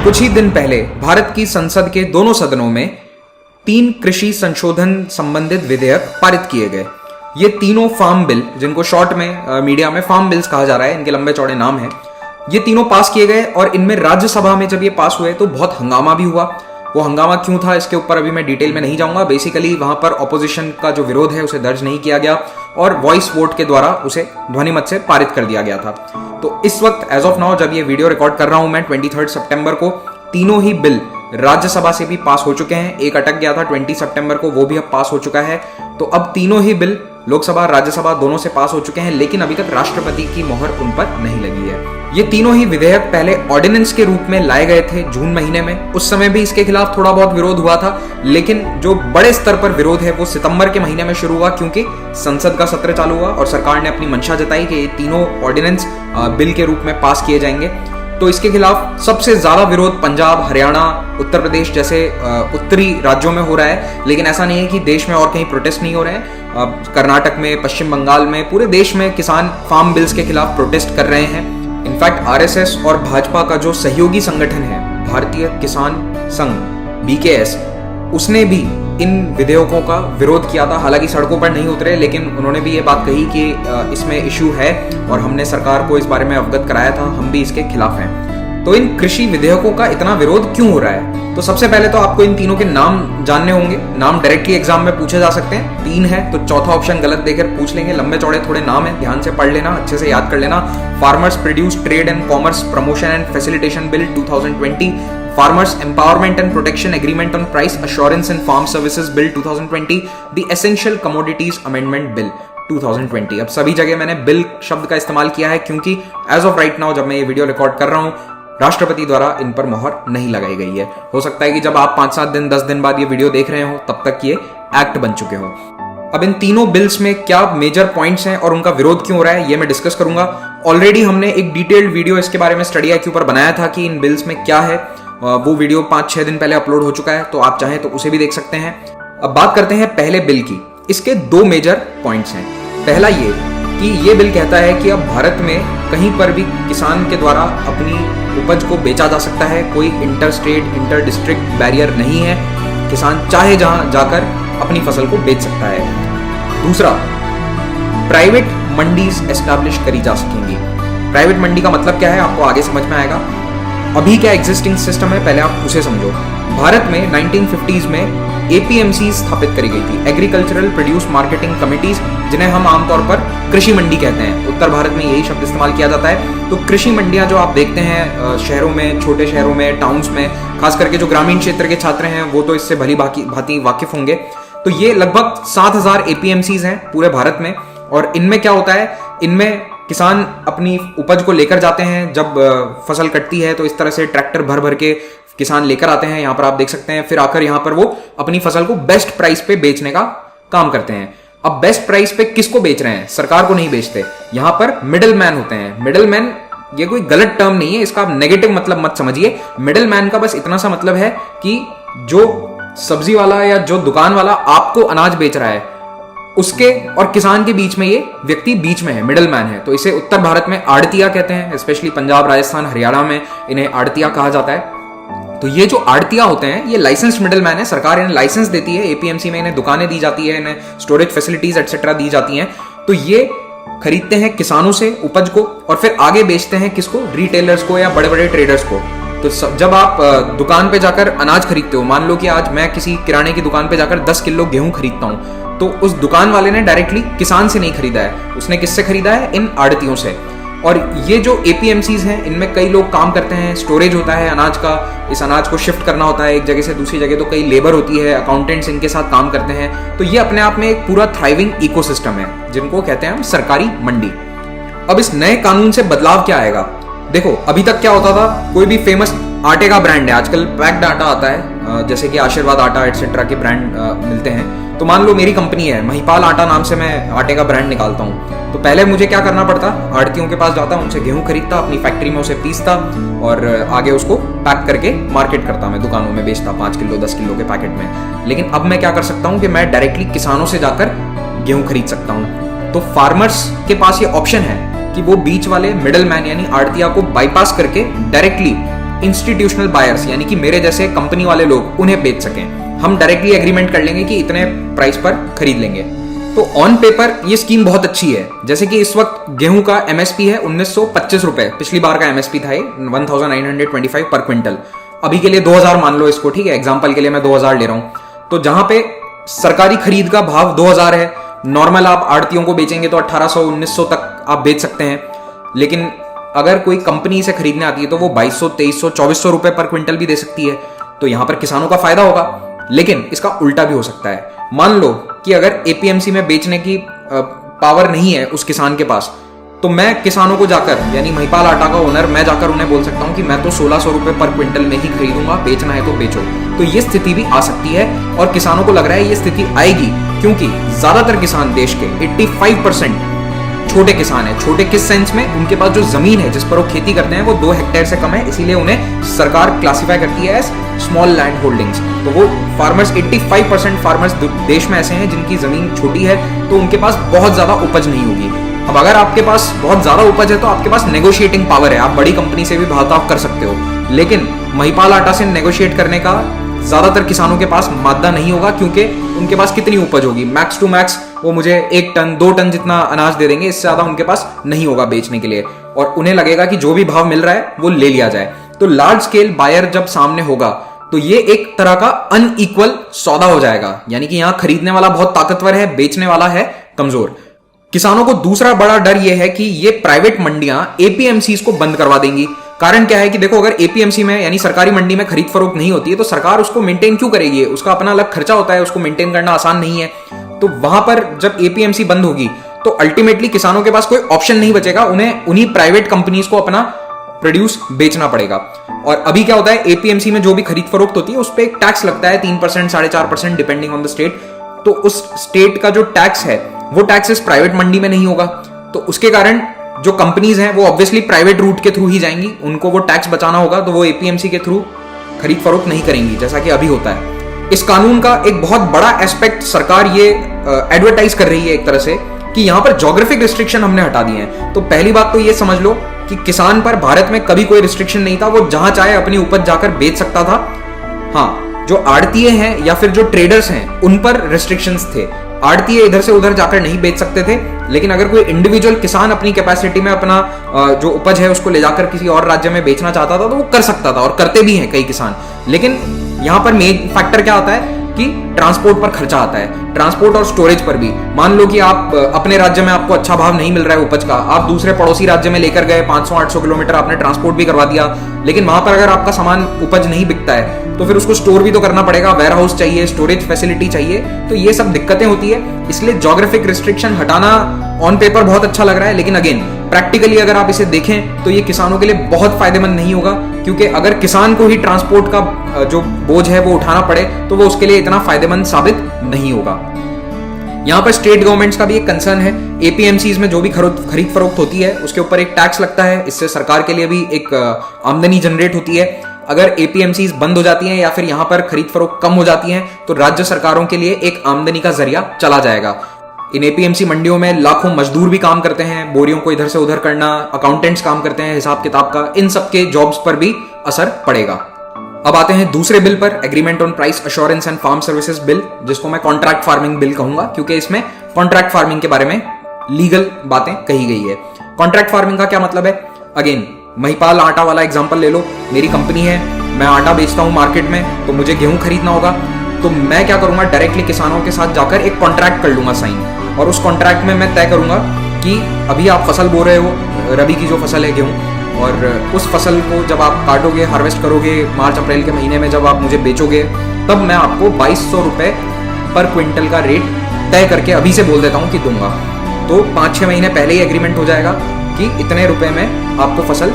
कुछ ही दिन पहले भारत की संसद के दोनों सदनों में 3 कृषि संशोधन संबंधित विधेयक पारित किए गए। ये तीनों फार्म बिल, जिनको शॉर्ट में मीडिया में फार्म बिल्स कहा जा रहा है, इनके लंबे चौड़े नाम हैं, ये तीनों पास किए गए। और इनमें राज्यसभा में जब ये पास हुए तो बहुत हंगामा भी हुआ। वो हंगामा क्यों था, इसके ऊपर अभी मैं डिटेल में नहीं जाऊंगा। बेसिकली वहां पर ऑपोजिशन का जो विरोध है उसे दर्ज नहीं किया गया और वॉइस वोट के द्वारा उसे ध्वनिमत से पारित कर दिया गया था। तो इस वक्त एज ऑफ नाउ जब ये वीडियो रिकॉर्ड कर रहा हूं मैं 23 सितंबर को, तीनों ही बिल राज्यसभा से भी पास हो चुके हैं। एक अटक गया था 20 सितंबर को, वो भी अब पास हो चुका है। तो अब तीनों ही बिल लोकसभा राज्यसभा दोनों से पास हो चुके हैं, लेकिन अभी तक राष्ट्रपति की मोहर उन पर नहीं लगी है। ये तीनों ही विधेयक पहले ऑर्डिनेंस के रूप में लाए गए थे जून महीने में। उस समय भी इसके खिलाफ थोड़ा बहुत विरोध हुआ था, लेकिन जो बड़े स्तर पर विरोध है वो सितंबर के महीने में शुरू हुआ, क्योंकि संसद का सत्र चालू हुआ और सरकार ने अपनी मंशा जताई कि ये तीनों ऑर्डिनेंस बिल के रूप में पास किए जाएंगे। तो इसके खिलाफ सबसे ज्यादा विरोध पंजाब, हरियाणा, उत्तर प्रदेश जैसे उत्तरी राज्यों में हो रहा है, लेकिन ऐसा नहीं है कि देश में और कहीं प्रोटेस्ट नहीं हो रहे हैं। कर्नाटक में, पश्चिम बंगाल में, पूरे देश में किसान फार्म बिल्स के खिलाफ प्रोटेस्ट कर रहे हैं। इनफैक्ट आरएसएस और भाजपा का जो सहयोगी संगठन है, भारतीय किसान संघ BKS, उसने भी इन विधेयकों का विरोध किया था। हालांकि सड़कों पर नहीं उतरे, लेकिन उन्होंने भी ये बात कही कि इसमें इश्यू है और हमने सरकार को इस बारे में अवगत कराया था, हम भी इसके खिलाफ हैं। तो इन कृषि विधेयकों का इतना विरोध क्यों हो रहा है? तो सबसे पहले तो आपको इन तीनों के नाम जानने होंगे। नाम डायरेक्टली एग्जाम में पूछे जा सकते हैं। 3 है तो चौथा ऑप्शन गलत देकर पूछ लेंगे। लंबे चौड़े थोड़े नाम है, ध्यान से पढ़ लेना, अच्छे से याद कर लेना। Farmers produce trade and commerce promotion and facilitation bill 2020, Farmers Empowerment and Protection Agreement on Price Assurance and Farm Services Bill 2020, The Essential Commodities Amendment Bill 2020। अब सभी जगह मैंने बिल शब्द का इस्तेमाल किया है क्योंकि एज ऑफ राइट नाउ जब मैं ये वीडियो रिकॉर्ड कर रहा हूं, राष्ट्रपति द्वारा इन पर मोहर नहीं लगाई गई है। हो सकता है कि जब आप 5-7 दिन 10 दिन बाद ये वीडियो देख रहे हो तब तक ये एक्ट बन चुके हो। अब इन तीनों बिल्स में क्या मेजर पॉइंट्स हैं और उनका विरोध क्यों हो रहा है ये मैं डिस्कस करूंगा। ऑलरेडी हमने एक डिटेल्ड वीडियो इसके बारे में स्टडी के ऊपर बनाया था कि इन बिल्स में क्या है। वो वीडियो 5-6 दिन पहले अपलोड हो चुका है, तो आप चाहें तो उसे भी देख सकते हैं। अब बात करते हैं पहले बिल की। इसके 2 मेजर पॉइंट्स हैं। पहला ये कि ये बिल कहता है कि अब भारत में कहीं पर भी किसान के द्वारा अपनी उपज को बेचा जा सकता है। कोई inter state, inter district barrier नहीं है। किसान चाहे जहां जाकर अपनी फसल को बेच सकता है। दूसरा, प्राइवेट मंडीज एस्टैब्लिश करी जा सकेंगी। प्राइवेट मंडी का मतलब क्या है आपको आगे समझ में आएगा। अभी क्या एग्जिस्टिंग सिस्टम है पहले आप उसे समझो। भारत में 1950s में APMC स्थापित करी गई थी, एग्रीकल्चरल प्रोड्यूस मार्केटिंग कमिटीज, जिन्हें हम आमतौर पर कृषि मंडी कहते हैं। उत्तर भारत में यही शब्द इस्तेमाल किया जाता है। तो कृषि मंडियां जो आप देखते हैं शहरों में, छोटे शहरों में, टाउन्स में, खास करके जो ग्रामीण क्षेत्र के छात्र हैं वो तो इससे भली भांति वाकिफ होंगे। तो ये लगभग 7000 APMCs हैं पूरे भारत में। और इनमें क्या होता है, इनमें किसान अपनी उपज को लेकर जाते हैं। जब फसल कटती है तो इस तरह से ट्रैक्टर भर भर के किसान लेकर आते हैं, यहाँ पर आप देख सकते हैं। फिर आकर यहाँ पर वो अपनी फसल को बेस्ट प्राइस पे बेचने का काम करते हैं। अब बेस्ट प्राइस पे किसको बेच रहे हैं? सरकार को नहीं बेचते। यहाँ पर मिडिल मैन होते हैं। मिडिल मैन ये कोई गलत टर्म नहीं है, इसका नेगेटिव मतलब मत समझिए। मिडिल मैन का बस इतना सा मतलब है कि जो सब्जी वाला या जो दुकान वाला आपको अनाज बेच रहा है, उसके और किसान के बीच में ये व्यक्ति बीच में है, मिडिल मैन है। तो इसे उत्तर भारत में आड़तिया कहते हैं, स्पेशली पंजाब, राजस्थान, हरियाणा में इन्हें आड़तिया कहा जाता है। तो ये जो आड़तिया होते हैं ये लाइसेंस्ड मिडिल मैन है। सरकार इन्हें लाइसेंस देती है, APMC में इन्हें दुकानें दी जाती है, इन्हें स्टोरेज फैसिलिटीज एटसेट्रा दी जाती हैं। तो ये खरीदते हैं किसानों से उपज को और फिर आगे बेचते हैं किसको? रिटेलर्स को या बड़े बड़े ट्रेडर्स को। तो जब आप दुकान पे जाकर अनाज खरीदते हो, मान लो कि आज मैं किसी किराने की दुकान पे जाकर 10 किलो गेहूं खरीदता हूं, तो उस दुकान वाले ने डायरेक्टली किसान से नहीं खरीदा है, उसने किससे खरीदा है? इन आड़तियों से। और ये जो APMCs हैं इनमें कई लोग काम करते हैं। स्टोरेज होता है अनाज का, इस अनाज को शिफ्ट करना होता है एक जगह से दूसरी जगह, तो कई लेबर होती है, अकाउंटेंट्स इनके साथ काम करते हैं। तो ये अपने आप में एक पूरा थ्राइविंग इकोसिस्टम है, जिनको कहते हैं हम सरकारी मंडी। अब इस नए कानून से बदलाव क्या आएगा? देखो, अभी तक क्या होता था, कोई भी फेमस आटे का ब्रांड है, आजकल पैक्ड आटा आता है, जैसे कि आशीर्वाद आटा एटसेट्रा के ब्रांड मिलते हैं। तो मान लो मेरी कंपनी है, महिपाल आटा नाम से मैं आटे का ब्रांड निकालता हूँ। तो पहले मुझे क्या करना पड़ता? आड़तियों के पास जाता, उनसे गेहूं खरीदता, अपनी फैक्ट्री में उसे पीसता और आगे उसको पैक करके मार्केट करता, मैं दुकानों में बेचता 5 किलो 10 किलो के पैकेट में। लेकिन अब मैं क्या कर सकता हूँ कि मैं डायरेक्टली किसानों से जाकर गेहूं खरीद सकता हूँ। तो फार्मर्स के पास ये ऑप्शन है कि वो बीच वाले मिडिल मैन यानी आड़तिया को बाईपास करके डायरेक्टली इंस्टीट्यूशनल बायर्स यानी कि मेरे जैसे कंपनी वाले लोग उन्हें बेच सकें। हम डायरेक्टली एग्रीमेंट कर लेंगे कि इतने प्राइस पर खरीद लेंगे। तो ऑन पेपर ये स्कीम बहुत अच्छी है। जैसे कि इस वक्त गेहूं का एमएसपी है 1925 रुपए, पिछली बार का एमएसपी था 1925 पर क्विंटल। अभी के लिए 2000 मान लो इसको, ठीक है, एग्जांपल के लिए मैं 2000 ले रहा हूं। तो जहां पे सरकारी खरीद का भाव 2000 है, नॉर्मल आप आड़तियों को बेचेंगे तो 1800 1900 तक आप बेच सकते हैं। लेकिन अगर कोई कंपनी से खरीदने आती है तो वो 2200 2300 2400 रुपए पर क्विंटल भी दे सकती है। तो यहां पर किसानों का फायदा होगा। लेकिन इसका उल्टा भी हो सकता है। मान लो कि अगर एपीएमसी में बेचने की पावर नहीं है उस किसान के पास, तो मैं किसानों को जाकर, यानी महिपाल आटा का ओनर, मैं जाकर उन्हें बोल सकता हूं कि मैं तो 1600 रुपए पर क्विंटल में ही खरीदूंगा, बेचना है तो बेचो। तो ये स्थिति भी आ सकती है और किसानों को लग रहा है ये स्थिति आएगी, क्योंकि ज्यादातर किसान देश के 85% छोटे किसान है। छोटे किस सेंस में? उनके पास जो जमीन है जिस पर वो खेती करते हैं वो 2 हेक्टेयर से कम है, इसीलिए उन्हें सरकार क्लासिफाई करती है एज स्मॉल लैंड होल्डिंग्स। तो वो फार्मर्स, 85% फार्मर्स देश में ऐसे हैं जिनकी जमीन छोटी है, तो उनके पास बहुत ज्यादा उपज नहीं होगी। अब अगर आपके पास बहुत ज्यादा उपज है तो आपके पास नेगोशिएटिंग पावर है, आप बड़ी कंपनी से भी भाव कर सकते हो। लेकिन महिपाल आटा से नेगोशिएट करने का ज्यादातर किसानों के पास मादा नहीं होगा, क्योंकि उनके पास कितनी उपज होगी? मैक्स टू मैक्स वो मुझे 1 टन 2 टन जितना अनाज दे देंगे, इससे ज्यादा उनके पास नहीं होगा बेचने के लिए। और उन्हें लगेगा कि जो भी भाव मिल रहा है वो ले लिया जाए। तो लार्ज स्केल बायर जब सामने होगा तो ये एक तरह का अनइक्वल सौदा हो जाएगा, यानी कि यहां खरीदने वाला बहुत ताकतवर है, बेचने वाला है कमजोर। किसानों को दूसरा बड़ा डर यह है कि ये प्राइवेट मंडियां एपीएमसीज को बंद करवा देंगी। कारण क्या है कि देखो, अगर एपीएमसी में यानी सरकारी मंडी में खरीद फरोख्त नहीं होती है तो सरकार उसको मेंटेन क्यों करेगी? उसका अपना अलग खर्चा होता है, उसको मेंटेन करना आसान नहीं है। तो वहां पर जब एपीएमसी बंद होगी तो अल्टीमेटली किसानों के पास कोई ऑप्शन नहीं बचेगा, उन्हें उन्हीं प्राइवेट कंपनीज को अपना प्रोड्यूस बेचना पड़ेगा। और अभी क्या होता है, एपीएमसी में जो भी खरीद फरोख्त होती है उस पर एक टैक्स लगता है 3% 4.5% डिपेंडिंग ऑन द स्टेट। तो उस स्टेट का जो टैक्स है वो टैक्स इस प्राइवेट मंडी में नहीं होगा। तो उसके कारण जो कंपनीज हैं वो ऑब्वियसली प्राइवेट रूट के थ्रू ही जाएंगी, उनको वो टैक्स बचाना होगा, तो वो एपीएमसी के थ्रू खरीद फरोख्त नहीं करेंगी, जैसा कि अभी होता है। इस कानून का एक बहुत बड़ा एस्पेक्ट सरकार ये एडवर्टाइज कर रही है एक तरह से कि यहां पर ज्योग्राफिक रिस्ट्रिक्शन हमने हटा दिए हैं। तो पहली बात तो ये समझ लो कि किसान पर भारत में कभी कोई रिस्ट्रिक्शन नहीं था, वो जहां चाहे अपनी उपज जाकर बेच सकता था। हाँ, जो आड़तीय हैं या फिर जो ट्रेडर्स हैं उन पर रिस्ट्रिक्शंस थे। आड़तीय इधर से उधर जाकर नहीं बेच सकते थे, लेकिन अगर कोई इंडिविजुअल किसान अपनी कैपेसिटी में अपना जो उपज है उसको ले जाकर किसी और राज्य में बेचना चाहता था तो वो कर सकता था, और करते भी हैं कई किसान। लेकिन यहां पर मेन फैक्टर क्या आता है कि ट्रांसपोर्ट पर खर्चा आता है, ट्रांसपोर्ट और स्टोरेज पर भी। मान लो कि आप अपने राज्य में आपको अच्छा भाव नहीं मिल रहा है उपज का, आप दूसरे पड़ोसी राज्य में लेकर गए, 500-800 किलोमीटर आपने ट्रांसपोर्ट भी करवा दिया, लेकिन वहां पर अगर आपका सामान उपज नहीं बिकता है तो फिर उसको स्टोर भी तो करना पड़ेगा, वेयर हाउस चाहिए, स्टोरेज फैसिलिटी चाहिए। तो ये सब दिक्कतें होती है। इसलिए ज्योग्राफिक रिस्ट्रिक्शन हटाना ऑन पेपर बहुत अच्छा लग रहा है, लेकिन अगेन प्रैक्टिकली अगर आप इसे देखें तो ये किसानों के लिए बहुत फायदेमंद नहीं होगा, क्योंकि अगर किसान को ही ट्रांसपोर्ट का जो बोझ है वो उठाना पड़े तो वो उसके लिए इतना फायदेमंद साबित नहीं होगा। यहां पर स्टेट गवर्नमेंट्स का भी एक कंसर्न है। एपीएमसीज में जो भी खरीद फरोख्त होती है उसके ऊपर एक टैक्स लगता है, इससे सरकार के लिए भी एक आमदनी जनरेट होती है। अगर एपीएमसीज बंद हो जाती हैं या फिर यहां पर खरीद फरोख्त कम हो जाती हैं तो राज्य सरकारों के लिए एक आमदनी का जरिया चला जाएगा। इन एपीएमसी मंडियों में लाखों मजदूर भी काम करते हैं, बोरियों को इधर से उधर करना, अकाउंटेंट्स काम करते हैं हिसाब किताब का, इन सब के जॉब्स पर भी असर पड़ेगा। अब आते हैं दूसरे बिल पर, agreement on price assurance and farm services bill, जिसको मैं कॉन्ट्रैक्ट फार्मिंग बिल कहूंगा, क्योंकि इसमें कॉन्ट्रैक्ट फार्मिंग के बारे में लीगल बातें कही गई है। कॉन्ट्रैक्ट फार्मिंग का क्या मतलब है? अगेन महिपाल आटा वाला एग्जांपल ले लो। मेरी कंपनी है, मैं आटा बेचता हूं मार्केट में, तो मुझे गेहूं खरीदना होगा। तो मैं क्या करूंगा, डायरेक्टली किसानों के साथ जाकर एक कॉन्ट्रैक्ट कर लूंगा साइन, और उस कॉन्ट्रैक्ट में मैं तय करूंगा कि अभी आप फसल बो रहे हो, रबी की जो फसल है गेहूं, और उस फसल को जब आप काटोगे, हार्वेस्ट करोगे, मार्च अप्रैल के महीने में जब आप मुझे बेचोगे, तब मैं आपको 2200 रुपए पर क्विंटल का रेट तय करके अभी से बोल देता हूं कि दूंगा। तो 5-6 महीने पहले ही एग्रीमेंट हो जाएगा कि इतने रुपए में आपको फसल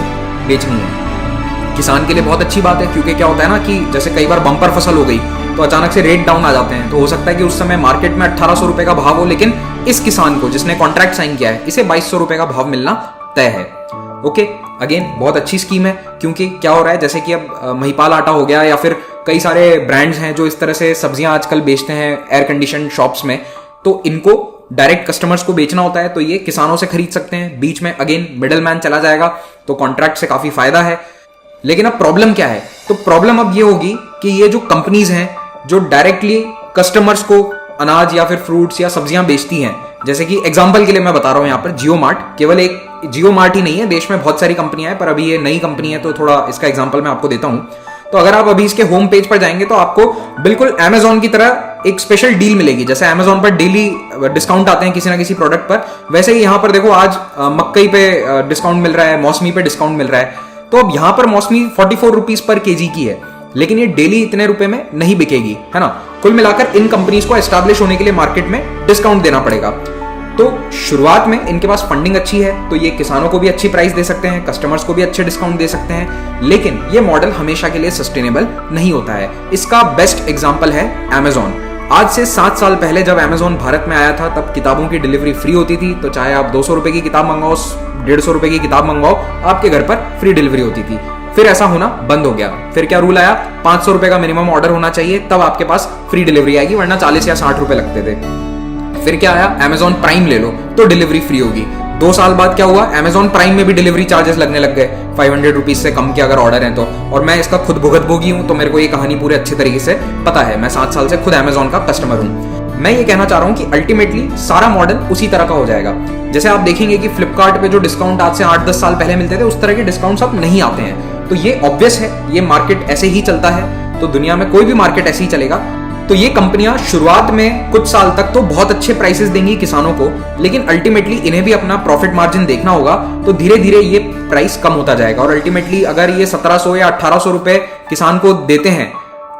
बेचनी है। किसान के लिए बहुत अच्छी बात है, क्योंकि क्या होता है ना कि जैसे कई बार बम्पर फसल हो गई तो अचानक से रेट डाउन आ जाते हैं, तो हो सकता है कि उस समय मार्केट में 1800 रुपए का भाव हो, लेकिन इस किसान को जिसने कॉन्ट्रैक्ट साइन किया है इसे 2200 रुपए का भाव मिलना तय है। ओके, अगेन बहुत अच्छी स्कीम है, क्योंकि क्या हो रहा है, जैसे कि अब महिपाल आटा हो गया या फिर कई सारे ब्रांड्स हैं जो इस तरह से सब्जियां आजकल बेचते हैं एयर कंडीशन शॉप्स में, तो इनको डायरेक्ट कस्टमर्स को बेचना होता है तो ये किसानों से खरीद सकते हैं। बीच में अगेन मिडल मैन चला जाएगा, तो कॉन्ट्रैक्ट से काफी फायदा है। लेकिन अब प्रॉब्लम क्या है? तो प्रॉब्लम अब ये होगी कि ये जो कंपनीज हैं जो डायरेक्टली कस्टमर्स को अनाज या फिर फ्रूट्स या सब्जियां बेचती हैं, जैसे कि एग्जांपल के लिए मैं बता रहा हूं यहां पर जियो मार्ट, केवल एक जियो मार्ट ही नहीं है, देश में बहुत सारी कंपनियां हैं, पर अभी ये नई कंपनी है तो थोड़ा इसका एग्जांपल मैं आपको देता हूं। तो अगर आप अभी इसके होम पेज पर जाएंगे तो आपको बिल्कुल अमेजॉन की तरह एक स्पेशल डील मिलेगी। जैसे अमेजॉन पर डेली डिस्काउंट आते हैं किसी ना किसी प्रोडक्ट पर, वैसे ही यहां पर देखो आज मकई पे डिस्काउंट मिल रहा है, मौसमी पे डिस्काउंट मिल रहा है। तो अब यहां पर मौसमी 44 रुपीज पर केजी की है, लेकिन ये डेली इतने रुपए में नहीं बिकेगी, है ना। कुल मिलाकर इन कंपनीज को एस्टैब्लिश होने के लिए मार्केट में डिस्काउंट देना पड़ेगा। तो शुरुआत में इनके पास फंडिंग अच्छी है, तो ये किसानों को भी अच्छी प्राइस दे सकते हैं, कस्टमर्स को भी अच्छे डिस्काउंट दे सकते हैं, लेकिन ये मॉडल हमेशा के लिए सस्टेनेबल नहीं होता है। इसका बेस्ट एग्जांपल है अमेजॉन। आज से 7 साल पहले जब अमेजॉन भारत में आया था, तब किताबों की डिलीवरी फ्री होती थी। तो चाहे आप 200 रुपए की किताब मंगवाओ, 150 रुपए की किताब मंगवाओ, आपके घर पर फ्री डिलीवरी होती थी। फिर ऐसा होना बंद हो गया। फिर क्या रूल आया? 500 रुपए का मिनिमम ऑर्डर होना चाहिए, तब आपके पास फ्री डिलीवरी आएगी, वरना 40 या 60 रुपए लगते थे। फिर क्या आया? अमेजॉन प्राइम ले लो तो डिलीवरी फ्री होगी। 2 साल बाद क्या हुआ? अमेजॉन प्राइम में भी डिलीवरी चार्जेस लगने लग गए, 500 रुपीज से कम के अगर ऑर्डर है तो। और मैं इसका खुद भुगत भोगी हूं, तो मेरे को ये कहानी पूरे अच्छे तरीके से पता है। मैं 7 साल से खुद अमेजॉन का कस्टमर हूं। मैं ये कहना चाह रहा हूं कि अल्टीमेटली सारा मॉडल उसी तरह का हो जाएगा। जैसे आप देखेंगे कि फ्लिपकार्ट पे जो डिस्काउंट आज से 8-10 साल पहले मिलते थे, उस तरह के डिस्काउंट्स अब नहीं आते हैं। तो ये ऑब्वियस है, ये मार्केट ऐसे ही चलता है, तो दुनिया में कोई भी मार्केट ऐसे ही चलेगा। तो ये कंपनियां शुरुआत में कुछ साल तक तो बहुत अच्छे प्राइसेस देंगी किसानों को, लेकिन अल्टीमेटली इन्हें भी अपना प्रॉफिट मार्जिन देखना होगा, तो धीरे धीरे ये प्राइस कम होता जाएगा। और अल्टीमेटली अगर ये 1700 या 1800 रुपए किसान को देते हैं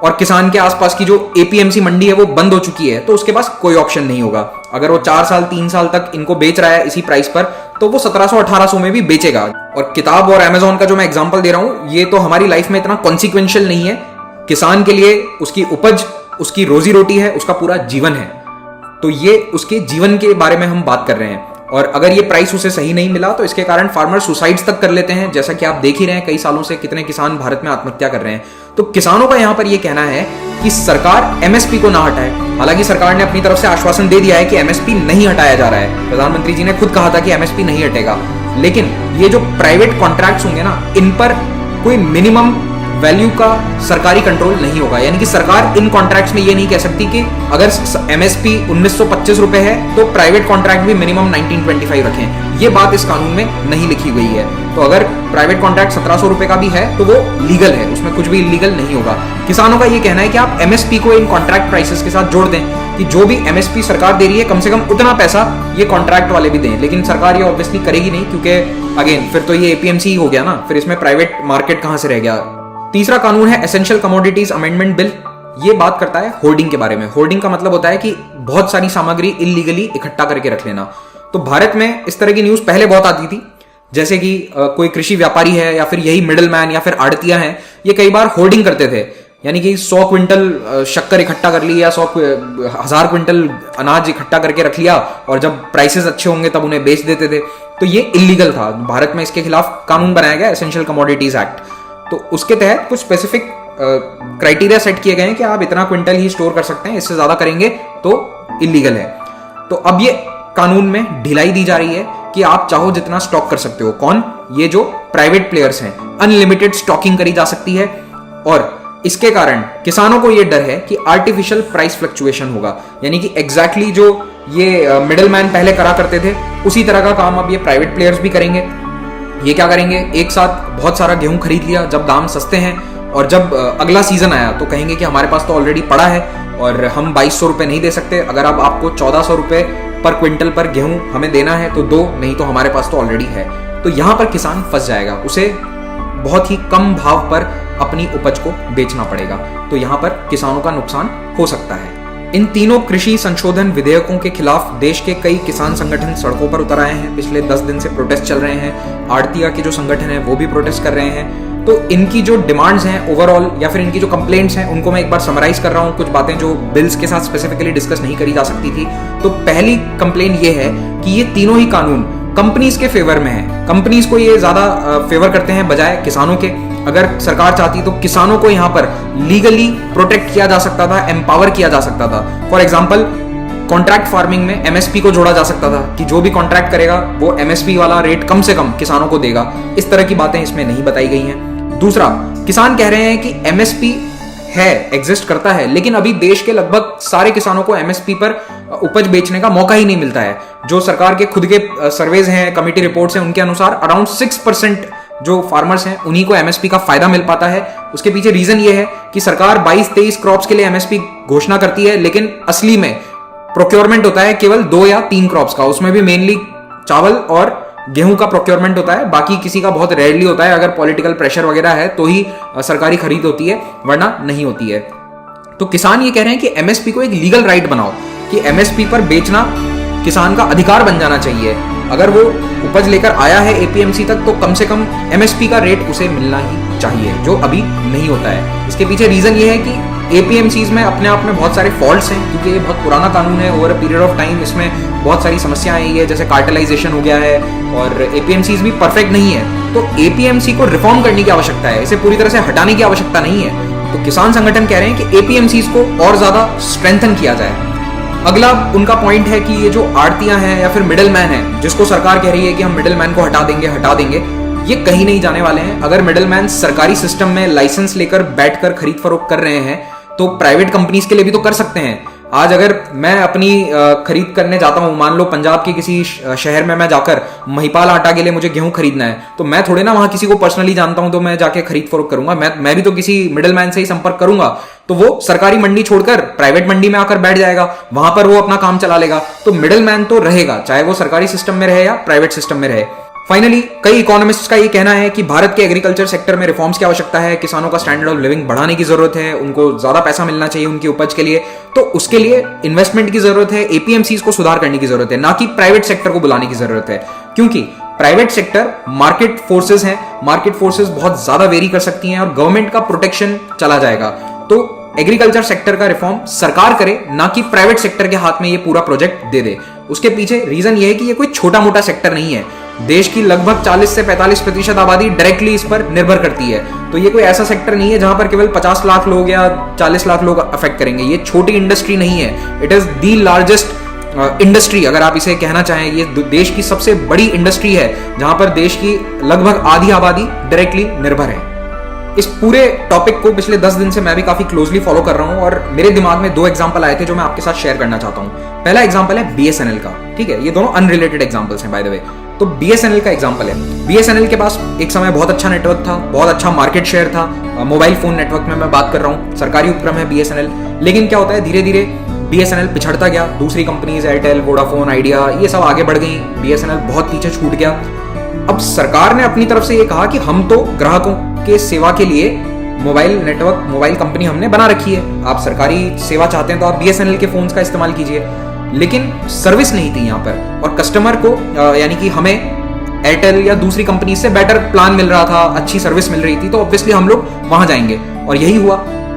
और किसान के आसपास की जो एपीएमसी मंडी है वो बंद हो चुकी है, तो उसके पास कोई ऑप्शन नहीं होगा। अगर वो 4 साल 3 साल तक इनको बेच रहा है इसी प्राइस पर, तो वो 1700-1800 में भी बेचेगा। और किताब और अमेजॉन का जो मैं एग्जांपल दे रहा हूं, ये तो हमारी लाइफ में इतना कॉन्सिक्वेंशियल नहीं है। किसान के लिए उसकी उपज, उसकी रोजी रोटी है, उसका पूरा जीवन है। तो ये उसके जीवन के बारे में हम बात कर रहे हैं। और अगर ये प्राइस उसे सही नहीं मिला तो इसके कारण फार्मर सुसाइड्स तक कर लेते हैं, जैसा कि आप देख ही रहे हैं कई सालों से कितने किसान भारत में आत्महत्या कर रहे हैं। तो किसानों का यहां पर यह कहना है कि सरकार एमएसपी को ना हटाए। हालांकि सरकार ने अपनी तरफ से आश्वासन दे दिया है कि एमएसपी नहीं हटाया जा रहा है। प्रधानमंत्री जी ने खुद कहा था कि एमएसपी नहीं हटेगा, लेकिन ये जो प्राइवेट कॉन्ट्रैक्ट्स होंगे ना, इन पर कोई मिनिमम वैल्यू का सरकारी कंट्रोल नहीं होगा। यानी कि सरकार इन कॉन्ट्रैक्ट्स में ये नहीं कह सकती कि अगर एमएसपी 1925 रुपए है तो प्राइवेट कॉन्ट्रैक्ट भी मिनिमम 1925 रखें। ये बात इस कानून में नहीं लिखी गई है। तो अगर प्राइवेट कॉन्ट्रैक्ट 1700 रुपए का भी है तो वो लीगल है, उसमें कुछ भी इलीगल नहीं होगा। किसानों का ये कहना है कि आप एमएसपी को इन कॉन्ट्रैक्ट प्राइसेस के साथ जोड़ दें, कि जो भी एमएसपी सरकार दे रही है कम से कम उतना पैसा ये कॉन्ट्रैक्ट वाले भी दें। लेकिन सरकार ये ऑब्वियसली करेगी नहीं, क्योंकि अगेन फिर तो ये एपीएमसी ही हो गया ना, फिर इसमें प्राइवेट मार्केट कहां से रह गया। तीसरा कानून है एसेंशियल कमोडिटीज अमेंडमेंट बिल। ये बात करता है होर्डिंग के बारे में। होर्डिंग का मतलब होता है कि बहुत सारी सामग्री इलीगली इकट्ठा करके रख लेना। तो भारत में इस तरह की न्यूज पहले बहुत आती थी, जैसे कि कोई कृषि व्यापारी है या फिर यही मिडिल मैन या फिर आड़तियां हैं, ये कई बार होर्डिंग करते थे। यानी कि 100 क्विंटल शक्कर इकट्ठा कर ली या 1000 क्विंटल अनाज इकट्ठा करके रख लिया, और जब प्राइसेस अच्छे होंगे तब उन्हें बेच देते थे। तो ये इलीगल था। भारत में इसके खिलाफ कानून बनाया गया, एसेंशियल कमोडिटीज एक्ट। तो उसके तहत कुछ स्पेसिफिक क्राइटेरिया सेट किए गए हैं कि आप इतना क्विंटल ही स्टोर कर सकते हैं, इससे ज्यादा करेंगे तो इलीगल है। तो अब ये कानून में ढिलाई दी जा रही है कि आप चाहो जितना स्टॉक कर सकते हो। कौन? ये जो प्राइवेट प्लेयर्स हैं, अनलिमिटेड स्टॉकिंग करी जा सकती है। और इसके कारण किसानों को यह डर है कि आर्टिफिशियल प्राइस फ्लक्चुएशन होगा। यानी कि एग्जैक्टली जो ये मिडिल मैन पहले करा करते थे, उसी तरह का काम अब ये प्राइवेट प्लेयर्स भी करेंगे। ये क्या करेंगे? एक साथ बहुत सारा गेहूं खरीद लिया जब दाम सस्ते हैं, और जब अगला सीजन आया तो कहेंगे कि हमारे पास तो ऑलरेडी पड़ा है और हम 2200 रुपए नहीं दे सकते। अगर अब आपको 1400 रुपए पर क्विंटल पर गेहूं हमें देना है तो दो, नहीं तो हमारे पास तो ऑलरेडी है। तो यहां पर किसान फंस जाएगा, उसे बहुत ही कम भाव पर अपनी उपज को बेचना पड़ेगा। तो यहां पर किसानों का नुकसान हो सकता है। इन तीनों कृषि संशोधन विधेयकों के खिलाफ देश के कई किसान संगठन सड़कों पर उतर आए हैं। पिछले 10 दिन से प्रोटेस्ट चल रहे हैं। आड़तिया के जो संगठन है वो भी प्रोटेस्ट कर रहे हैं। तो इनकी जो डिमांड्स हैं ओवरऑल, या फिर इनकी जो कंप्लेंट्स हैं, उनको मैं एक बार समराइज कर रहा हूं। कुछ बातें जो बिल्स के साथ स्पेसिफिकली डिस्कस नहीं करी जा सकती थी। तो पहली कंप्लेंट ये है कि ये तीनों ही कानून कंपनीज के फेवर में है। कंपनीज को ये ज्यादा फेवर करते हैं बजाय किसानों के। अगर सरकार चाहती तो किसानों को यहां पर लीगली प्रोटेक्ट किया जा सकता था, एम्पावर किया जा सकता था। फॉर एग्जाम्पल, कॉन्ट्रैक्ट फार्मिंग में एमएसपी को जोड़ा जा सकता था कि जो भी कॉन्ट्रैक्ट करेगा वो एमएसपी वाला रेट कम से कम किसानों को देगा। इस तरह की बातें इसमें नहीं बताई गई हैं। दूसरा, किसान कह रहे हैं कि एमएसपी है, एग्जिस्ट करता है, लेकिन अभी देश के लगभग सारे किसानों को एमएसपी पर उपज बेचने का मौका ही नहीं मिलता है। जो सरकार के खुद के सर्वेज हैं, कमेटी रिपोर्ट्स हैं, उनके अनुसार अराउंड 6% जो फार्मर्स हैं उन्हीं को एमएसपी का फायदा मिल पाता है। उसके पीछे रीजन ये है कि सरकार 22-23 क्रॉप्स के लिए एमएसपी घोषणा करती है, लेकिन असली में प्रोक्योरमेंट होता है केवल 2 या 3 क्रॉप्स का। उसमें भी मेनली चावल और गेहूं का प्रोक्योरमेंट होता है, बाकी किसी का बहुत रेयरली होता है। अगर पॉलिटिकल प्रेशर वगैरह है तो ही सरकारी खरीद होती है, वरना नहीं होती है। तो किसान ये कह रहे हैं कि एमएसपी को एक लीगल राइट बनाओ, कि एमएसपी पर बेचना किसान का अधिकार बन जाना चाहिए। अगर वो उपज लेकर आया है एपीएमसी तक तो कम से कम एमएसपी का रेट उसे मिलना ही चाहिए, जो अभी नहीं होता है। इसके पीछे रीजन ये है कि एपीएमसीज में अपने आप में बहुत सारे फॉल्ट्स हैं, क्योंकि ये बहुत पुराना कानून है। Over a period of time इसमें बहुत सारी समस्याएं आई है, जैसे कार्टेलाइजेशन हो गया है, और एपीएमसीज भी परफेक्ट नहीं है। तो एपीएमसी को रिफॉर्म करने की आवश्यकता है, इसे पूरी तरह से हटाने की आवश्यकता नहीं है। तो किसान संगठन कह रहे हैं कि एपीएमसीज को और ज्यादा स्ट्रेंथन किया जाए। अगला उनका पॉइंट है कि ये जो आड़तियां हैं या फिर मिडिल मैन है, जिसको सरकार कह रही है कि हम मिडिल मैन को हटा देंगे, ये कहीं नहीं जाने वाले हैं। अगर मिडिल मैन सरकारी सिस्टम में लाइसेंस लेकर बैठकर खरीद फरोख्त कर रहे हैं तो प्राइवेट कंपनीज के लिए भी तो कर सकते हैं। आज अगर मैं अपनी खरीद करने जाता हूं, मान लो पंजाब के किसी शहर में मैं जाकर महिपाल आटा के लिए मुझे गेहूं खरीदना है, तो मैं थोड़े ना वहां किसी को पर्सनली जानता हूं तो मैं जाके खरीद फरोख्त करूंगा। मैं भी तो किसी मिडिलमैन से ही संपर्क करूंगा। तो वो सरकारी मंडी छोड़कर प्राइवेट मंडी में आकर बैठ जाएगा, वहां पर वो अपना काम चला लेगा। तो मिडिलमैन तो रहेगा, चाहे वो सरकारी सिस्टम में रहे या प्राइवेट सिस्टम में रहे। फाइनली, कई इकोनॉमिस्ट्स का ये कहना है कि भारत के एग्रीकल्चर सेक्टर में रिफॉर्म्स की आवश्यकता है। किसानों का स्टैंडर्ड ऑफ लिविंग बढ़ाने की जरूरत है, उनको ज्यादा पैसा मिलना चाहिए उनकी उपज के लिए। तो उसके लिए इन्वेस्टमेंट की जरूरत है, एपीएमसीज को सुधार करने की जरूरत है, ना कि प्राइवेट सेक्टर को बुलाने की जरूरत है। क्योंकि प्राइवेट सेक्टर मार्केट फोर्सेस हैं, मार्केट फोर्सेस बहुत ज्यादा वेरी कर सकती हैं और गवर्नमेंट का प्रोटेक्शन चला जाएगा। तो एग्रीकल्चर सेक्टर का रिफॉर्म सरकार करे, ना कि प्राइवेट सेक्टर के हाथ में ये पूरा प्रोजेक्ट दे दे। उसके पीछे रीजन ये है कि ये कोई छोटा मोटा सेक्टर नहीं है। देश की लगभग 40 से 45% आबादी डायरेक्टली इस पर निर्भर करती है। तो ये कोई ऐसा सेक्टर नहीं है जहां पर केवल 50 लाख लोग या 40 लाख लोग अफेक्ट करेंगे। ये छोटी इंडस्ट्री नहीं है, it is the largest industry, अगर आप इसे कहना चाहें। ये देश की सबसे बड़ी इंडस्ट्री है जहां पर देश की लगभग आधी आबादी डायरेक्टली निर्भर है। इस पूरे टॉपिक को पिछले 10 दिन से मैं भी काफी क्लोजली फॉलो कर रहा हूं और मेरे दिमाग में 2 एग्जांपल आए थे जो मैं आपके साथ शेयर करना चाहता हूं। पहला एग्जांपल है बीएसएनएल का, ठीक है। ये दोनों अनरिलेटेड एग्जांपल्स हैं बाय द वे। तो बीएसएनएल का एग्जांपल है। बीएसएनएल के पास एक समय बहुत अच्छा नेटवर्क था, बहुत अच्छा मार्केट शेयर था। मोबाइल फोन नेटवर्क में मैं बात कर रहा हूं, सरकारी उपक्रम है बीएसएनएल। लेकिन क्या होता है, धीरे धीरे बीएसएनएल पिछड़ता गया। दूसरी कंपनीज एयरटेल, वोडाफोन, आइडिया, ये सब आगे बढ़ गई। बीएसएनएल बहुत पीछे छूट गया। अब सरकार ने अपनी तरफ से ये कहा कि हम तो ग्राहकों के सेवा के लिए मोबाइल नेटवर्क, मोबाइल कंपनी हमने बना रखी है। आप सरकारी सेवा चाहते हैं तो आप बीएसएनएल के फोन्स का इस्तेमाल कीजिए। लेकिन सर्विस नहीं थी यहाँ पर, और कस्टमर को यानी कि हमें एयरटेल या दूसरी कंपनी से बेटर प्लान मिल रहा था, अच्छी सर्विस मिल रही थी, तो ऑब्वियसली हम लोग वहां जाएंगे। और यही हुआ।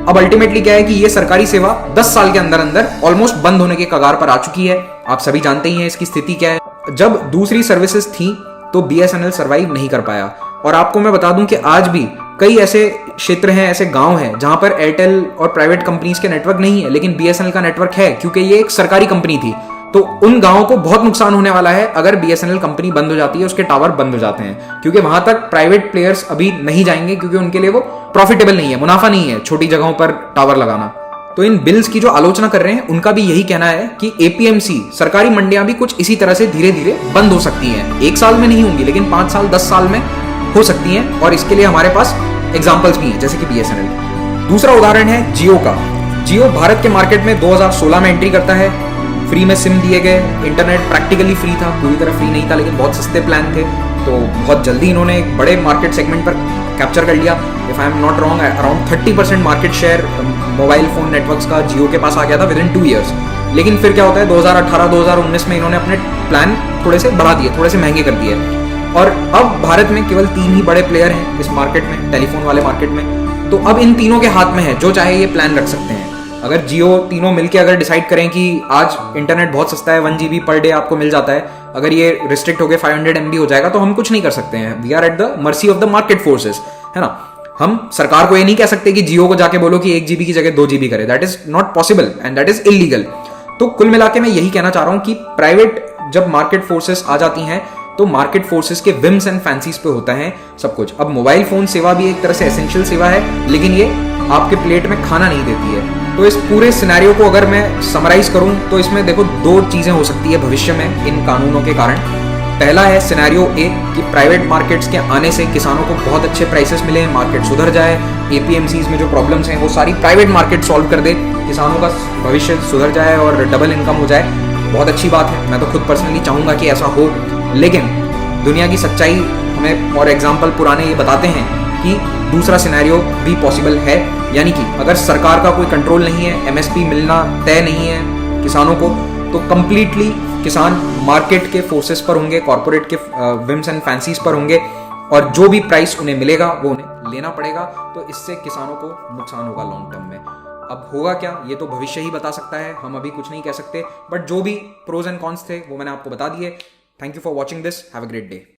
अब अल्टीमेटली क्या है कि ये सरकारी सेवा 10 साल के अंदर अंदर ऑलमोस्ट बंद होने के कगार पर आ चुकी है। आप सभी जानते ही हैं इसकी स्थिति क्या है। जब दूसरी सर्विसेज थी तो बीएसएनएल सर्वाइव नहीं कर पाया। और आपको मैं बता दूं कि आज भी कई ऐसे क्षेत्र हैं, ऐसे गांव हैं जहां पर एयरटेल और प्राइवेट कंपनीज के नेटवर्क नहीं है, लेकिन बीएसएनएल का नेटवर्क है, क्योंकि ये एक सरकारी कंपनी थी। तो उन गांवों को बहुत नुकसान होने वाला है अगर बीएसएनएल कंपनी बंद हो जाती है, उसके टावर बंद हो जाते हैं, क्योंकि वहां तक प्राइवेट प्लेयर्स अभी नहीं जाएंगे, क्योंकि उनके लिए वो प्रॉफिटेबल नहीं है, मुनाफा नहीं है छोटी जगहों पर टावर लगाना। तो इन बिल्स की जो आलोचना कर रहे हैं उनका भी यही कहना है कि एपीएमसी, सरकारी मंडियां भी कुछ इसी तरह से धीरे धीरे बंद हो सकती हैं। 1 साल में नहीं होंगी, लेकिन 5 साल 10 साल में हो सकती हैं। और इसके लिए हमारे पास एग्जाम्पल्स भी हैं, जैसे कि बीएसएनएल। दूसरा उदाहरण है जियो का। जियो भारत के मार्केट में 2016 में एंट्री करता है। फ्री में सिम दिए गए, इंटरनेट प्रैक्टिकली फ्री था, पूरी तरह फ्री नहीं था, लेकिन बहुत सस्ते प्लान थे। तो बहुत जल्दी इन्होंने एक बड़े मार्केट सेगमेंट पर कैप्चर कर लिया। If I am not wrong, around 30% market share mobile phone networks का जियो के पास आ गया था विद इन 2 ईयर्स। लेकिन फिर क्या होता है, 2018-2019 में इन्होंने अपने प्लान थोड़े से बढ़ा दिए, थोड़े से महंगे कर दिए। और अब भारत में केवल 3 ही बड़े प्लेयर हैं इस मार्केट में, टेलीफोन वाले मार्केट में। तो अब इन तीनों के हाथ में है, जो चाहे ये प्लान रख सकते हैं। अगर जियो तीनों मिलके अगर डिसाइड करें कि आज इंटरनेट बहुत सस्ता है, 1 GB पर डे आपको मिल जाता है, अगर ये रिस्ट्रिक्ट होकर 500 MB हो जाएगा तो हम कुछ नहीं कर सकते हैं। We are at the mercy of the market forces, है ना। हम सरकार को ये नहीं कह सकते कि जियो को जाके बोलो कि 1 GB की जगह 2 GB करे। That is not possible and that is illegal. तो कुल मिला के मैं यही कहना चाह रहा हूं कि प्राइवेट जब मार्केट फोर्सेस आ जाती हैं तो मार्केट फोर्सेस के विम्स एंड फैंसीज पे होता है सब कुछ। अब मोबाइल फोन सेवा भी एक तरह से एसेंशियल सेवा है, लेकिन ये आपके प्लेट में खाना नहीं देती है। तो इस पूरे सिनेरियो को अगर मैं समराइज करूं तो इसमें देखो दो चीजें हो सकती है भविष्य में इन कानूनों के कारण। पहला है सिनेरियो ए कि प्राइवेट मार्केट्स के आने से किसानों को बहुत अच्छे प्राइसेस मिले, मार्केट सुधर जाए, एपीएमसीज में जो प्रॉब्लम्स हैं वो सारी प्राइवेट मार्केट सॉल्व कर दे, किसानों का भविष्य सुधर जाए और डबल इनकम हो जाए। बहुत अच्छी बात है, मैं तो खुद पर्सनली चाहूंगा कि ऐसा हो। लेकिन दुनिया की सच्चाई हमें और एग्जाम्पल पुराने ये बताते हैं कि दूसरा सिनेरियो भी पॉसिबल है, यानी कि अगर सरकार का कोई कंट्रोल नहीं है, एमएसपी मिलना तय नहीं है किसानों को, तो कंप्लीटली किसान मार्केट के फोर्सेस पर होंगे, कॉर्पोरेट के विम्स एंड फैंसीज पर होंगे, और जो भी प्राइस उन्हें मिलेगा वो उन्हें लेना पड़ेगा। तो इससे किसानों को नुकसान होगा लॉन्ग टर्म में। अब होगा क्या ये तो भविष्य ही बता सकता है, हम अभी कुछ नहीं कह सकते, बट जो भी प्रोज एंड कॉन्स थे वो मैंने आपको बता दिए। Thank you for watching this, have a great day.